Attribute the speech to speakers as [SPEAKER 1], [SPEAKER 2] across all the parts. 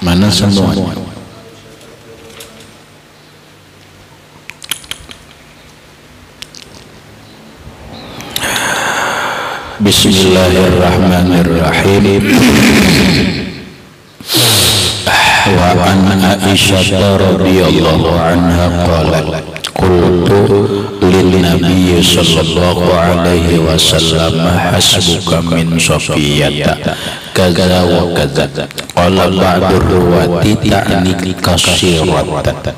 [SPEAKER 1] Mana semuanya? Bismillahirrahmanirrahim. Wa an Aisyah radhiyallahu anha qalat qultu lin nabiy sallallahu alaihi wasallam hasbuka min Safiyyata kaza wa kaza qala ba'dur ruwati ta'ni kasiratan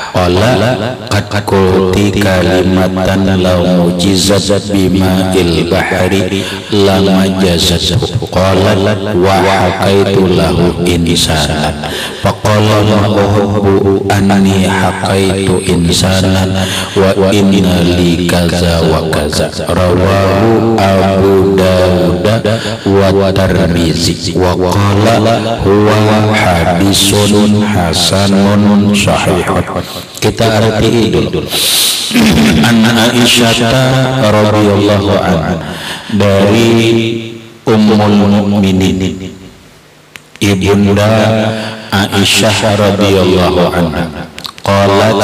[SPEAKER 1] qala qad qulti kalimatan law mujizat bima il bahri lama jazat qala wa hakaitu lahu insanan faqala ma uhibbu anni hakaitu insanan wa inna li kaza wa kaza rawahu Abu Dawud wa Tirmizi wa qala huwa hadisun hasanun sahihun. Kita arti dulu. Anna Aisyah radhiyallahu anha dari Ummul Mukminin ibunda Aisyah radhiyallahu anha qalat,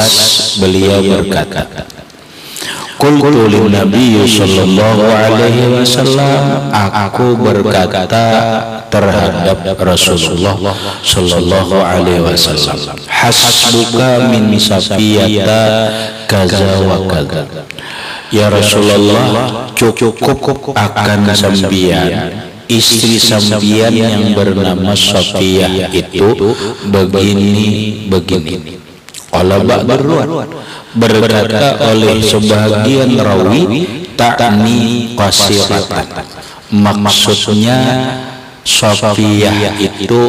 [SPEAKER 1] beliau berkata, qultu lin nabiy sallallahu alaihi wasallam, aku berkata terhadap Rasulullah sallallahu alaihi wasallam, hasbuka min Safiyyata kaza wa kaza. Ya Rasulullah, cukup akan sambian istri sambian yang bernama Safiyyah itu begini. Qala ba'dur berkata oleh sebagian rawi ta'ni qasiratan, maksudnya Safiyyah itu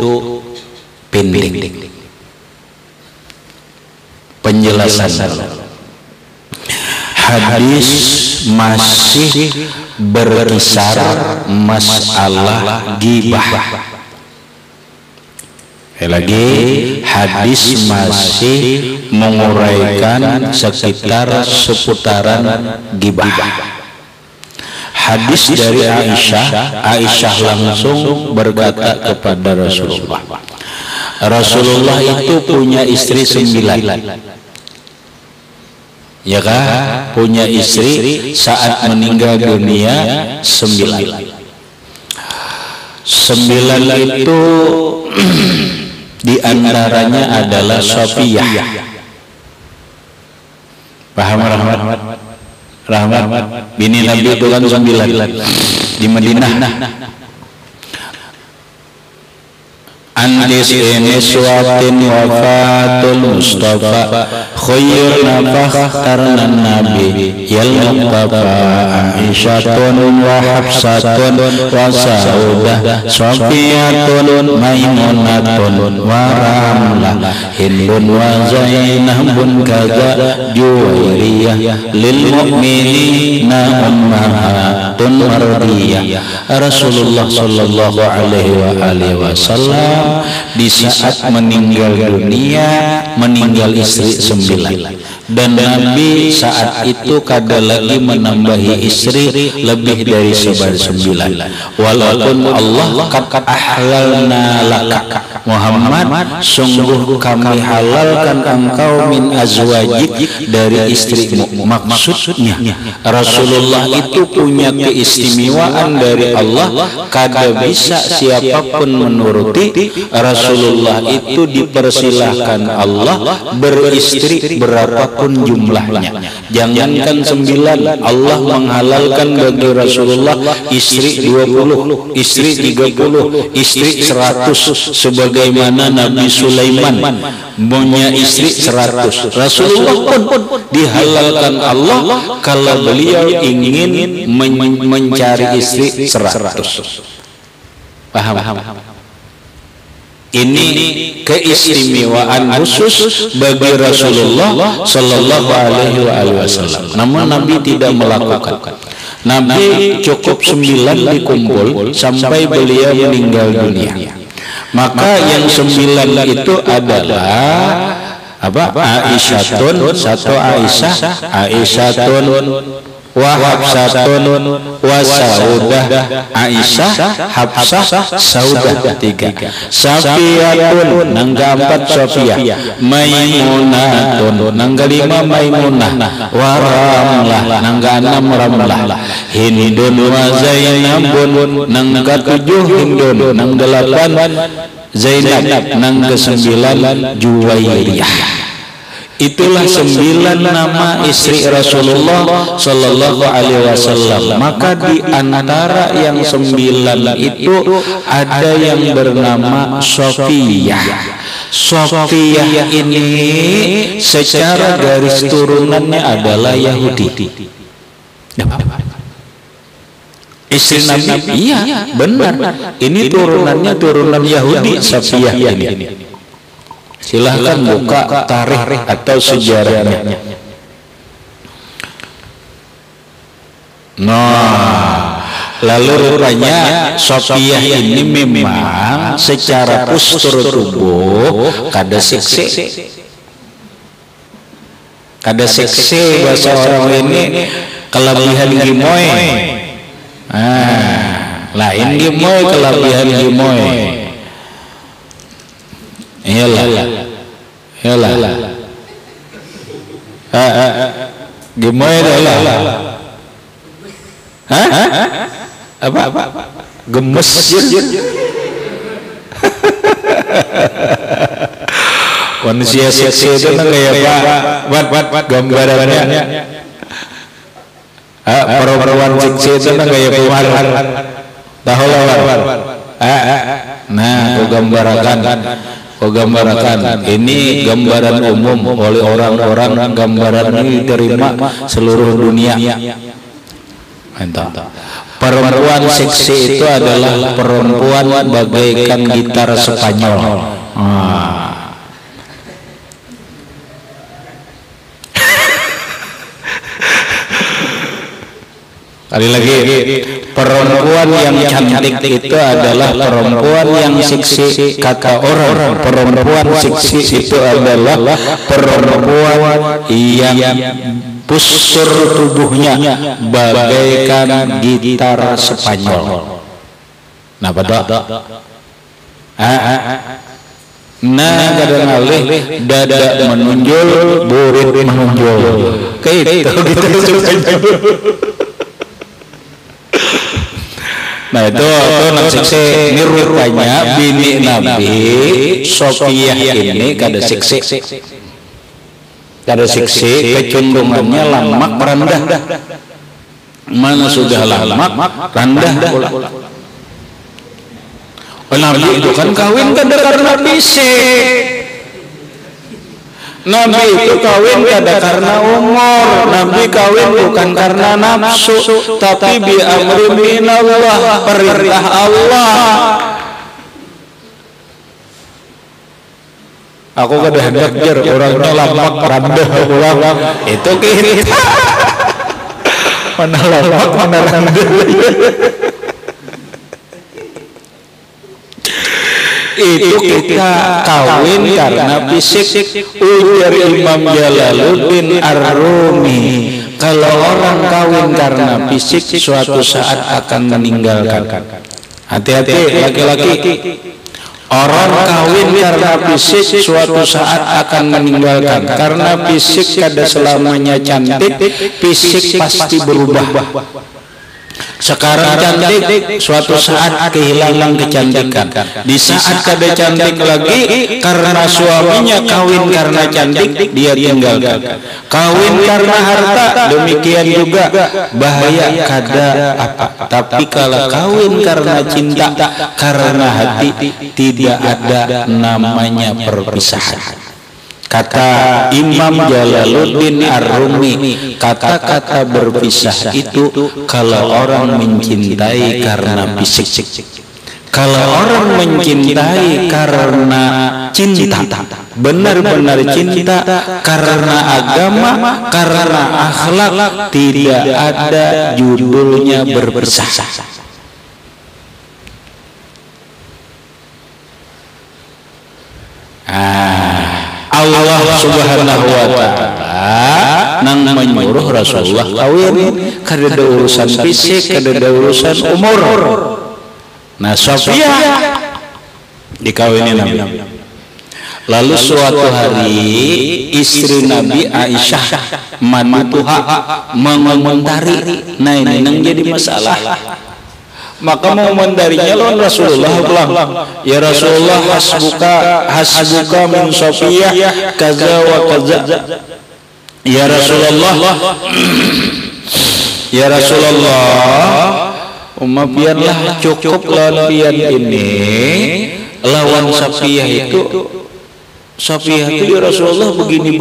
[SPEAKER 1] pendek. Penjelasan hadis masih berkisar masalah ghibah. Lagi hadis masih menguraikan sekitar seputaran ghibah. Hadis dari Aisyah langsung berkata kepada Rasulullah, Rasulullah itu punya istri 9, ya kan? Punya istri saat meninggal dunia 9 itu diantaranya adalah Safiyyah. Paham Rahmat bini Nabi itu kan 9 di Madinah. Andis ini suatin wafatul Mustafa khair nafah karena Nabi yal muqtafa Aisyatun wa Hafsatun wa Saudah Safiyyatun Maimunatun wa Ramlah Hindun wa Zainabun kaza Juwairiyah lil mu'minina ummahatun mardiyah. Rasulullah sallallahu alaihi wasallam di saat meninggal dunia meninggal istri 9, dan Nabi saat itu kada lagi menambahi istri lebih dari 9. Walaupun Allah qad ahlalna laka Muhammad, sungguh kami halalkan engkau min azwajik dari istrimu. Maksudnya Rasulullah itu punya keistimewaan dari Allah, kada bisa siapapun menuruti. Rasulullah itu dipersilahkan Allah beristri berapapun jumlahnya. Jangankan 9, Allah menghalalkan bagi Rasulullah istri 20, istri 30, istri 100, sebagaimana Nabi Sulaiman punya istri 100. Rasulullah pun dihalalkan Allah kalau beliau ingin mencari istri 100. Paham? Ini keistimewaan khusus bagi Rasulullah sallallahu alaihi wasallam. Namun Nabi tidak melakukan. Nabi cukup 9 dikumpul sampai beliau meninggal dunia. Maka yang 9 itu adalah Aisyatun, satu Aisyatun wa Hafsatun wa Saudah. Aisyah, Hafsah, Saudah. 3. Safiyatun nang keempat Safiyah. Maimunatun nang kelima Maimunah. Wa Ramlah nang keenam Ramlah. Hindun wa Zainabun nang ketujuh Hindun. Nang delapan Zainab. Nang kesembilan Juwairiyah. Itulah 9 nama istri Rasulullah Sallallahu Alaihi Wasallam. Maka di antara yang 9 itu ada yang bernama Sofiyah. Sofiyah ini secara garis turunannya adalah Yahudi. Istri Nabi, iya benar. Ini turunannya turunan Yahudi. Sofiyah ini. Silahkan buka tarikh atau sejarahnya. Nah, lalu rupanya Sofiyah ini memang secara postur tubuh kada seksi. Kada seksi bahasa orang ini kelebihan gimoy. Lain gimoy kelebihan gimoy. Iyalah. Gimana lah? Apa? Gemes. Manusia seksi itu kayak apa? Gambarannya. Perempuan seksi itu kayak kemarin. Tahu lawan. Nah, aku gambarkan ini gambaran umum oleh orang-orang. Gambaran ini diterima seluruh dunia. Perempuan seksi itu adalah perempuan bagaikan gitar Spanyol. Kali lagi, perempuan yang cantik itu adalah perempuan yang seksi. Kata orang, perempuan seksi itu adalah perempuan yang postur tubuhnya bagaikan gitar Spanyol. Nah, pada kadang alih dada menonjol, burit menonjol. Kayak gitu. Nah itu seksi. Ini rupanya bini Nabi Sofiyah ini kada seksi. Kecenderungannya lamak rendah. Mana sudah lamak rendah pula. Nabi itu kan kawin kada karena fisik. Nabi itu kawin kada karena umur. Nabi kawin bukan karena nafsu, tapi bi amri minallah, perintah Allah. Aku kada hendak jer orangnya lamak rendah ulang. Itu kiri. Mana lamak mana rendah. Itu kita kawin karena fisik. Ujar Imam Jalaluddin Ar-Rumi, kalau orang kawin karena fisik suatu saat akan meninggalkan. Hati-hati laki-laki. Orang kawin karena fisik suatu saat akan meninggalkan. Karena fisik kada selamanya cantik, fisik pasti berubah. Sekarang cantik, suatu saat kehilangan kecantikan. Di saat kada cantik lagi, karena suaminya kawin karena cantik, dia tinggalkan. Kawin karena harta, demikian juga bahaya kada apa. Tapi kalau kawin karena cinta, karena hati, tidak ada namanya perpisahan. Kata Imam Jalaluddin Ar-Rumi, kata-kata berpisah itu kalau orang mencintai karena fisik. Kalau orang mencintai karena cinta, benar-benar cinta karena agama, karena akhlak, tidak ada judulnya berpisah. Allah Subhanahu wa ta'ala nang menyuruh Rasulullah kawin kadada urusan fisik, kadada urusan umur. Nah Sofiyah dikawinin Nabi. Lalu suatu hari istri Nabi Aisyah Manutuha mengomentari, nah ini yang jadi masalah. Maka mengomentarinya lawan Rasulullah bilang, ya Rasulullah hasbuka min Sofiyah kaza wa kaza. Ya Rasulullah, biarlah cukup lawan pian ini. Lawan Sofiyah itu ya Rasulullah begini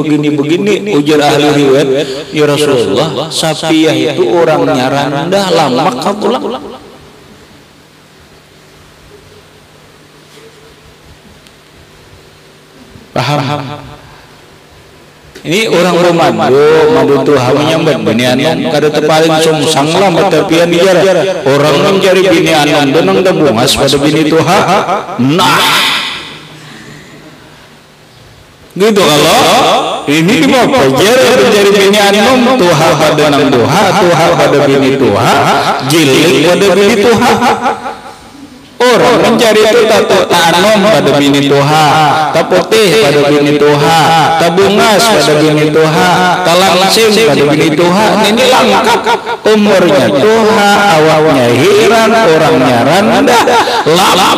[SPEAKER 1] ujar ahli riwayat, ya Rasulullah Sofiyah itu orangnya rendah, lama pulang. Paham? Ini orang madu tuha menyambut bini anong kada terpaling sungsang lah matapian dijara orang mencari bini anong benang dabungas pada bini tuha. Nah gitu kalau ini di bawah mencari bini anong tuha pada nang tuha pada bini tuha jilik pada bini tuha. Orang mencari itu tanom pada bini tuha, taputih pada bini tuha, tabungas pada bini tuha, talangsing pada bini tuha. Ini lengkap umurnya tuha, awalnya hiran, orangnya rendah, lama.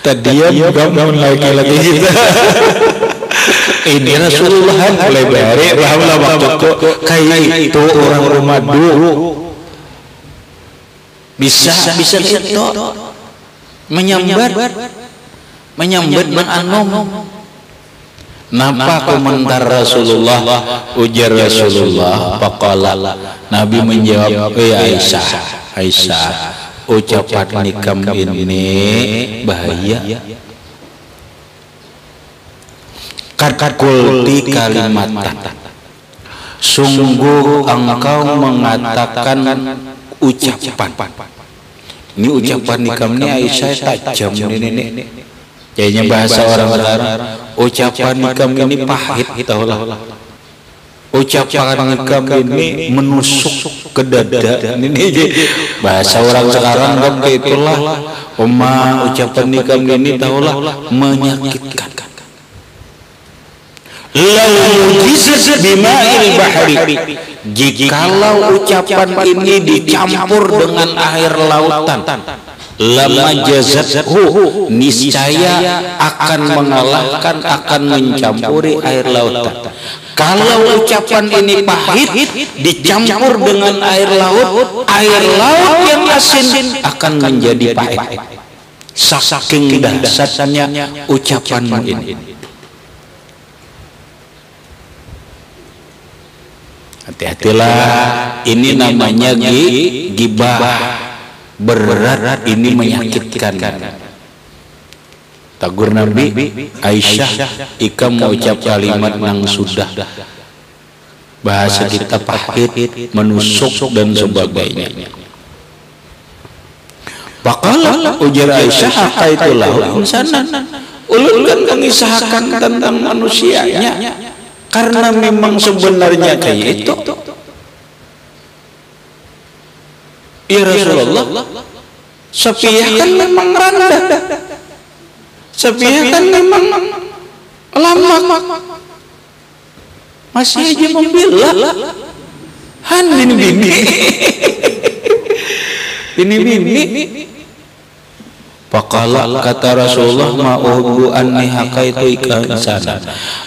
[SPEAKER 1] Tadiam bangun lagi kita. Ini Rasulullah mulai bari bahwa waktu kayak itu orang rumah dulu bisa itu menyambat menanom. Napa komentar Rasulullah? Ujar Rasulullah, faqala Nabi menjawab, Aisyah, ucapan nikam ini bahaya. Kulti kalimatan, sungguh engkau mengatakan ucapan. Ini ucapan nikam ini Aisyah tajam ini. Kayaknya bahasa orang sekarang, ucapan nikam ini pahit, tahulah. Ucapan nikam ini menusuk ke dada. Ini bahasa orang sekarang kan itulah. Ucapan nikam ini tahulah menyakitkan. Jikalau ucapan ini dicampur dengan air lautan, lama jazathu, niscaya akan mengalahkan, akan mencampuri air lautan. Kalau ucapan ini pahit dicampur dengan air laut yang asin akan menjadi pahit. Saking dahsyatnya ucapan ini. Hati-hatilah, ini namanya gibah, berat, ini menyakitkan. Tagur Nabi, Aisyah, ika mau ucap kalimat nang sudah bahasa kita pahit, menusuk dan sebagainya. Pakala ujar Aisyah, akaitulah insanan. Ulun kan mengisahkan tentang manusianya. Karena memang sebenarnya kayak itu. Ya Rasulullah, Sofiyah kan memang rendah. Sofiyah kan memang lama. Masih aja membela. Bini. Faqala, kata Rasulullah, ma'uhbu anni hakaitu ika insana.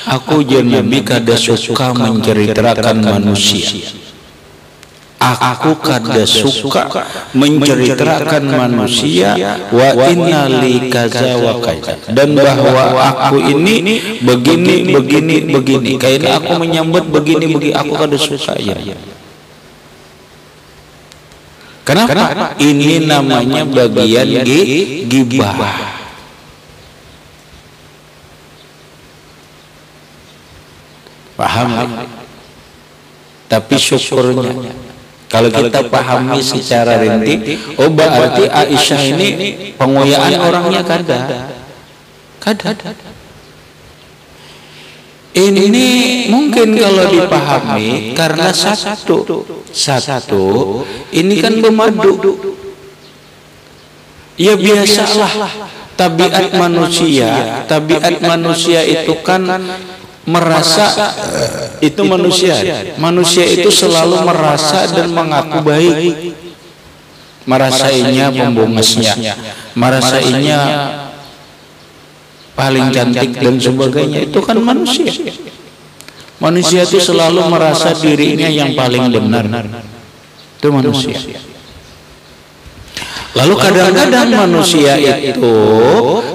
[SPEAKER 1] Aku jen Nabi kada suka menceritakan manusia. Aku kada suka menceritakan manusia. Wa inna li kaza wa kaza. Dan bahwa aku ini begini. Kayaknya aku menyambut begini. Aku kada suka ya. Kenapa? Ini namanya bagian gibah. Paham? Tapi syukurnya Kalau kita pahami secara rinci, oh berarti Aisyah ini pengoyaan orangnya kada. Ini mungkin kalau dipahami karena satu ini kan bermadu. Ya biasalah tabiat manusia itu kan merasa itu manusia itu selalu merasa dan mengaku baik, merasainya pembongasnya, merasainya paling cantik dan sebagainya. Itu kan manusia itu selalu merasa dirinya yang paling benar. Itu manusia. Lalu kadang-kadang manusia itu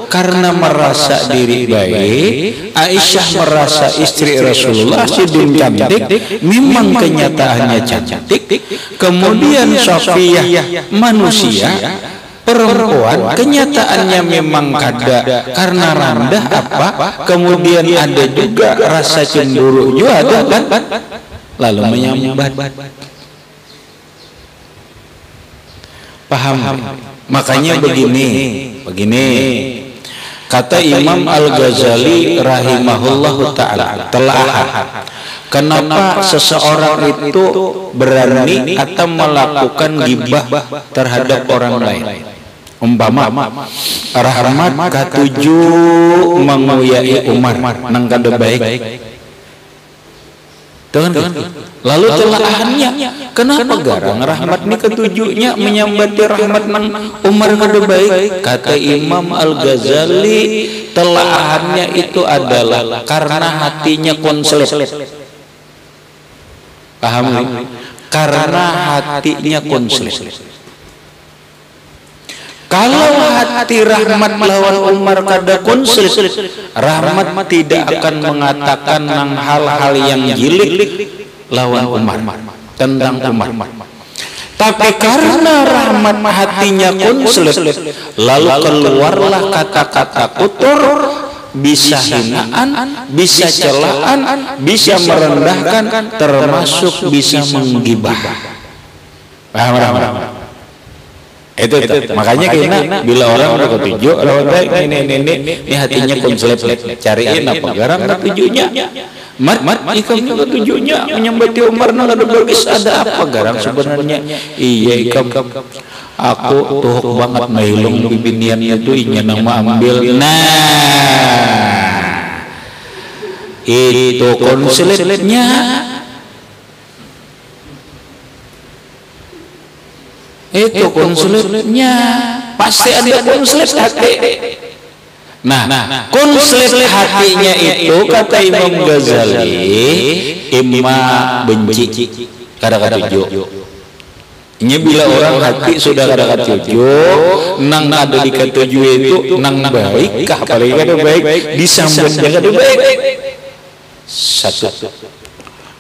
[SPEAKER 1] karena merasa diri baik, Aisyah merasa istri Rasulullah sidin cantik, memang kenyataannya cantik. Kemudian Safiyah manusia, perempuan, kenyataannya memang kada, karena rendah apa. Kemudian ada juga rasa cemburu juga ada kan, lalu menyambat. Paham? Makanya begini kata Imam Al-Ghazali rahimahullahu ta'ala, kenapa seseorang itu berani atau melakukan ghibah terhadap orang lain. Umpama Rahmat katuju menguyai Umar nang kada baik. Lalu telahannya, kenapa garang Rahmat ini ketujuhnya menyambati Rahmat nang Umar kada baik? Kata Imam Al-Ghazali, telahannya itu adalah karena hatinya konslet. Paham? Karena hatinya konslet. Kalau hati Rahmat lawan Umar kada konslet, Rahmat tidak akan mengatakan nang hal-hal yang jilik lawan Umar, tentang Umar. Tapi karena Rahmat hatinya konslet, lalu keluarlah kata-kata kotor, bisa hinaan, bisa celaan, bisa merendahkan, termasuk bisa menggibah. Paham? Itu. Makanya kita bila orang udah ketujuh, ini hatinya konslet, cariin apa garang ketujuhnya. Mat ikam ketujuhnya menyambati Umar nang ada bagus, ada apa garang sebenarnya? Iya ikam, aku tuhuk banget mailung bibiniannya tuh inya nama ambil. Nah, itu konsletnya. Itu konsletnya, pasti ada konslet hati. Nah, konslet hatinya itu kata Imam Ghazali, imma benci, kada tujuh. Ini bila orang hati sudah kada tujuh, nang ada di ketujuh itu nang baik, apalagi kada baik, disambutnya kada baik. Satu.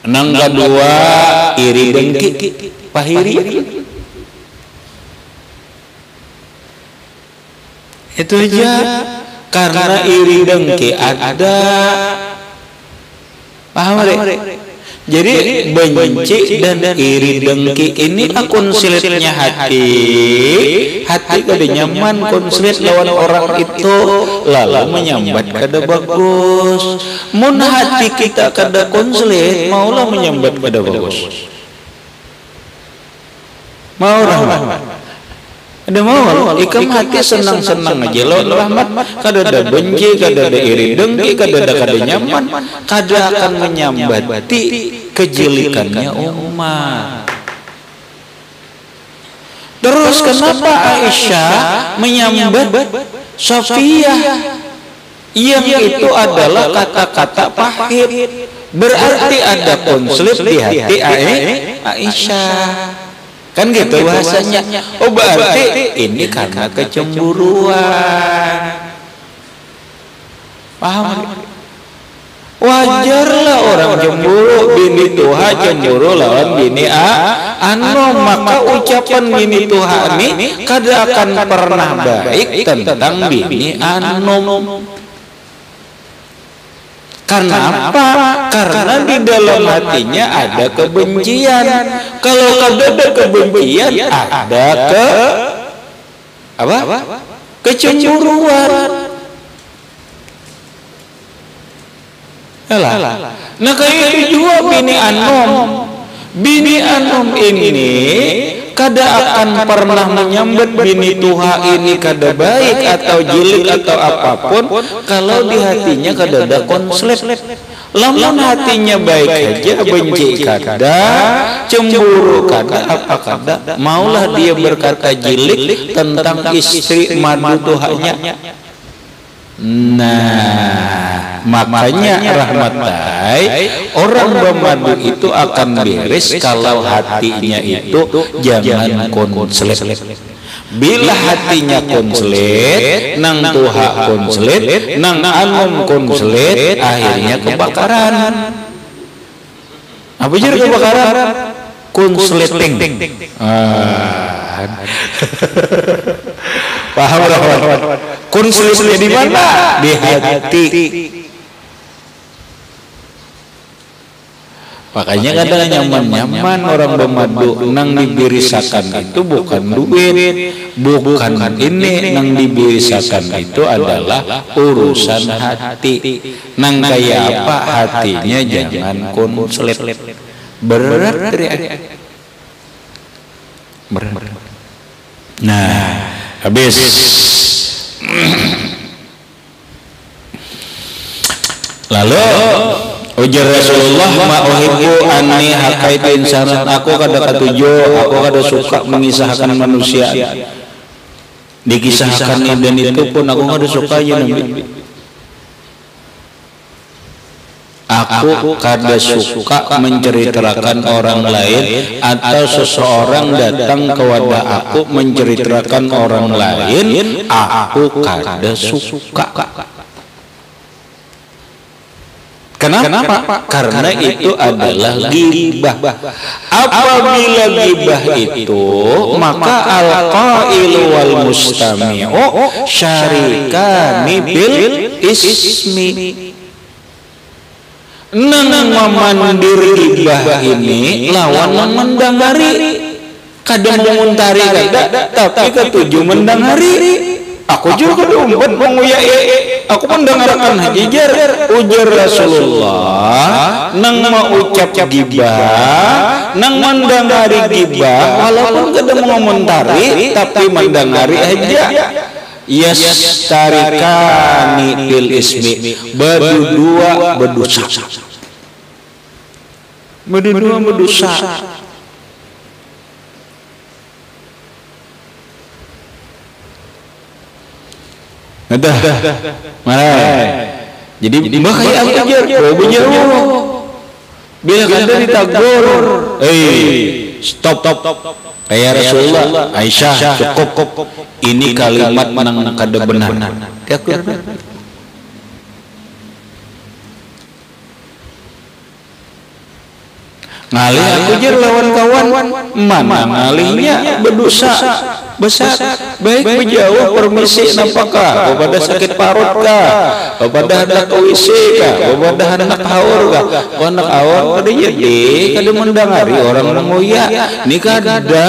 [SPEAKER 1] Nang kedua iri dengki, pahiri. Itu aja, karena iri dengki ada. Paham deh? Jadi benci dan iri dengki ini konsletnya hati kada nyaman, konslet lawan orang itu lalu menyambat kada bagus. Mun hati kita kada konslet, maulah menyambat kada bagus. Mau Rahmat? Ada mau ikam hati senang-senang aja lo Rahmat, kada ada benci, kada ada iri dengki, kada nyaman, kada akan menyambati kejelikannya umat. Terus kenapa Aisyah menyambat Safiyah yang itu adalah kata-kata pahit? Berarti ada konslet di hati Aisyah. Kan gitu bahasanya. Oh berarti ini karena kecemburuan. Paham? Wajarlah orang cemburu, bini Tuhan cemburu lawan bini maka ucapan bini Tuhan ini kada akan pernah baik tentang bini Karena apa? Karena di dalam hatinya ada kebencian. Kalau ada kebencian, ada kecemburuan. Nah kayak itu juga bini anom ini kada akan pernah menyambut bini tuha ini kada baik atau jilik atau apapun kalau di hatinya kada ada konslet. Lamun hatinya baik aja, benci kada, cemburu kada, apa kada, maulah dia berkata jilik tentang istri madu tuhanya. Nah, makanya rahmatai orang bermadu itu akan beres kalau hatinya itu jangan konslet. Bila hatinya konslet, nang tuha konslet, nang anom konslet, akhirnya kebakaran. Apa jadi kebakaran? Konsleting. Paham? Konsletnya di mana? Di hati. Makanya kadang nyaman-nyaman orang bermadu nang dibirisakan itu bukan duit, bukan ini, nang dibirisakan itu adalah urusan hati. Nang kayak apa hatinya jangan konslet. Berat. Nah, habis. Lalu ujar Rasulullah, ma uhibbu anni hakaitu insanan, aku kada katuju, aku kada suka mengisahkan manusia. Dikisahkan dan itu pun aku kada suka ya Nabi. Aku kada suka menceritakan orang lain atau seseorang datang kepada aku menceritakan orang lain, aku kada suka. Kenapa? Karena itu adalah ghibah. Apabila ghibah itu, maka al-qailu wal mustami'u syarikani bil ismi. Nang memandir ghibah ini lawan mendangari. Kadang menguntari kada, tapi ketujuh mendangari. Aku juga umpet menguyai. Aku mendengarkan hajijar ujar Rasulullah nang mengucap gibah, nang mendengari gibah, walaupun kada mengomentari tapi mendengari aja. Yastarikani fil ismi, berdua berdosa. Berdua berdosa. Dah, marai. Jadi bahaya ajar, bujau. Bila kada ditagur, stop. Kayak Rasulullah, Aisyah, cukup. Ini kalimat nang kada benar. Tagur. Ngalih aku jer lawan kawan, mana ngalihnya berdosa besar. Baik berjauh permisi napakah, kepada sakit parut kah, kepada hendak WC kah, kepada hendak haur kah, hendak haur kada jadi kada mendengari orang menguya. Ini kada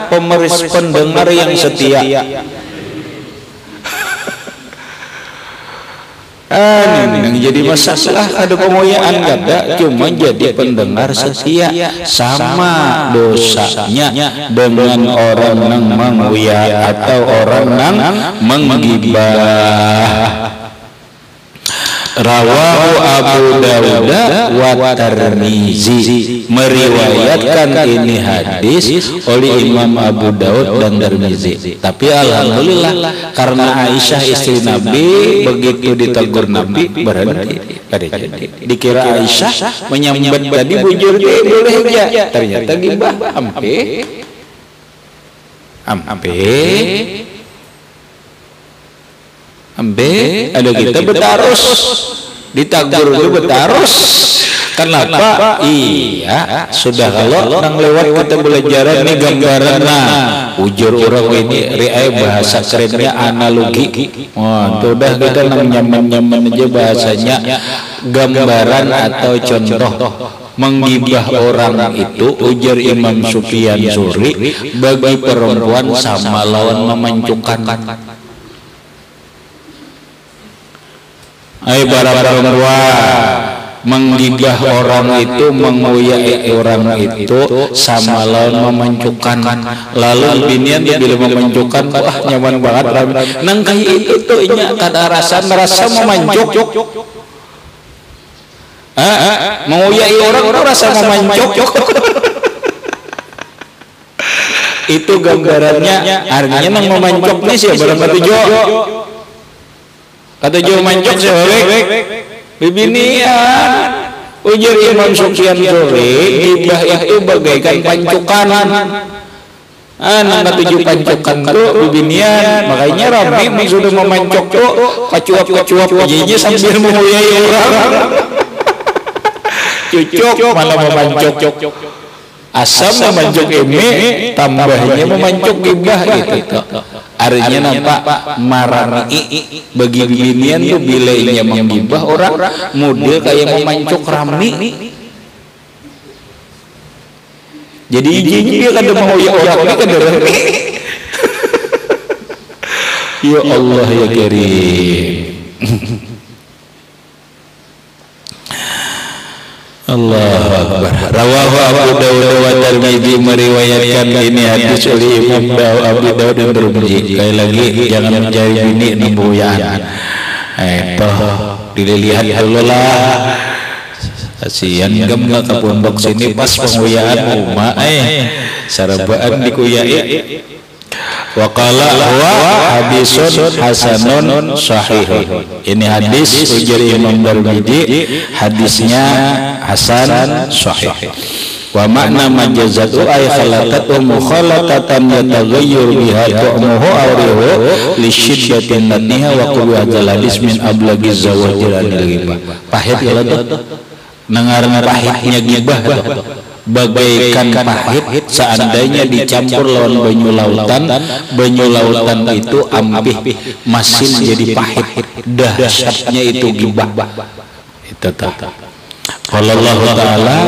[SPEAKER 1] pemeris pendengar yang setia. Yang jadi masalah ada penguyaan kada, cuma jadi pendengar setia, sama dosanya dengan orang yang menguya atau orang yang menggibah. Rawahu Abu Dawud wa Tirmizi, meriwayatkan ini hadis oleh Imam Abu Dawud dan Tirmizi. Tapi alhamdulillah karena Aisyah istri Nabi begitu ditegur Nabi berhenti. Dikira Aisyah menyambat tadi bujur boleh aja, ternyata gibah ampe ada kita betarus ditagur itu betarus. Kenapa? Iya, sudah kalau orang lewat kita belajaran nih gambaran. Ujur orang ini riai bahasa kerennya analogi. Wah, sudah kita nyaman aja bahasanya. gambaran atau contoh menggibah orang itu, ujar Imam Sufyan Tsuri, bagi perempuan sama lawan memancukan. Ai para perempuan menggibah orang itu, mengoyak orang itu sama lawan memancukan. Lalu binian bila memancukan, wah nyaman banget nang kayak itu nya kada rasa memancuk. Mengoyak orang rasa memancuk. Itu gambarannya, artinya nang memancuk nih siapa barang kata jo mancuk siapa bibinian. Ujar Imam Sufyan Tsuri, gibah itu bagaikan pancukan. Nang ketujuh pancukan itu bibinian, makanya Rabi sudah memancuk tuh kecuap ajinya sambil mengoyai orang. Cucuk malah memancuk. Asam memancuk ini, tambahnya memancuk gibah gitu. Artinya nampak marani bagi binian tuh bilainya menggibah orang model kayak memancuk rami. Jadi izinnya dia kada mau ya orang ini kada rami. Ya Allah ya Karim. Allahu Akbar. Rawahu Abu Dawud wa Tirmidzi, meriwayatkan ini hadis oleh Imam Abu Dawud dan Tirmidzi. Sekali lagi jangan mencari bini nembuyaan. Dilihat dulu lah. Kasihan gam ka pondok sini pas penguyaan umat sarabaan dikuyai. Wa qala huwa hadisun hasanun sahih. Ini hadis ujar Imam Tirmidzi, hadisnya hasan sahih. Wa makna majazatu ay khalaqatu mukhalatatan yataghayyur biha ta'muhu aw rihu li shiddatin naniha wa qul hadzal hadis min ablaghi zawajiranil ghibah. Pahit ya tuh. Nengarna pahitnya gibah tuh. Bagaikan pahit seandainya dicampur lawan banyu lautan itu ampih masih menjadi pahit. Dahsyatnya itu gibah. Itu tak. Qala Allah Ta'ala,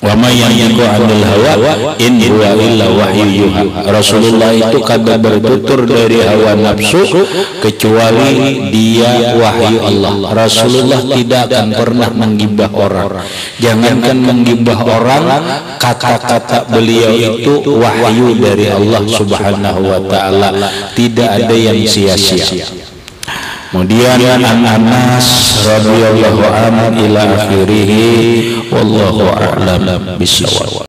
[SPEAKER 1] wa may yantiqu 'anil hawa in huwa illa wahyu yuha. Rasulullah itu kada bertutur dari hawa nafsu kecuali dia wahyu Allah. Rasulullah tidak akan pernah menggibah orang. Jangankan menggibah orang, kata-kata beliau itu wahyu dari Allah Subhanahu wa Ta'ala, tidak ada yang sia-sia. Kemudian Anas radhiyallahu anhu ila akhirih, wallahu a'lam bishawab.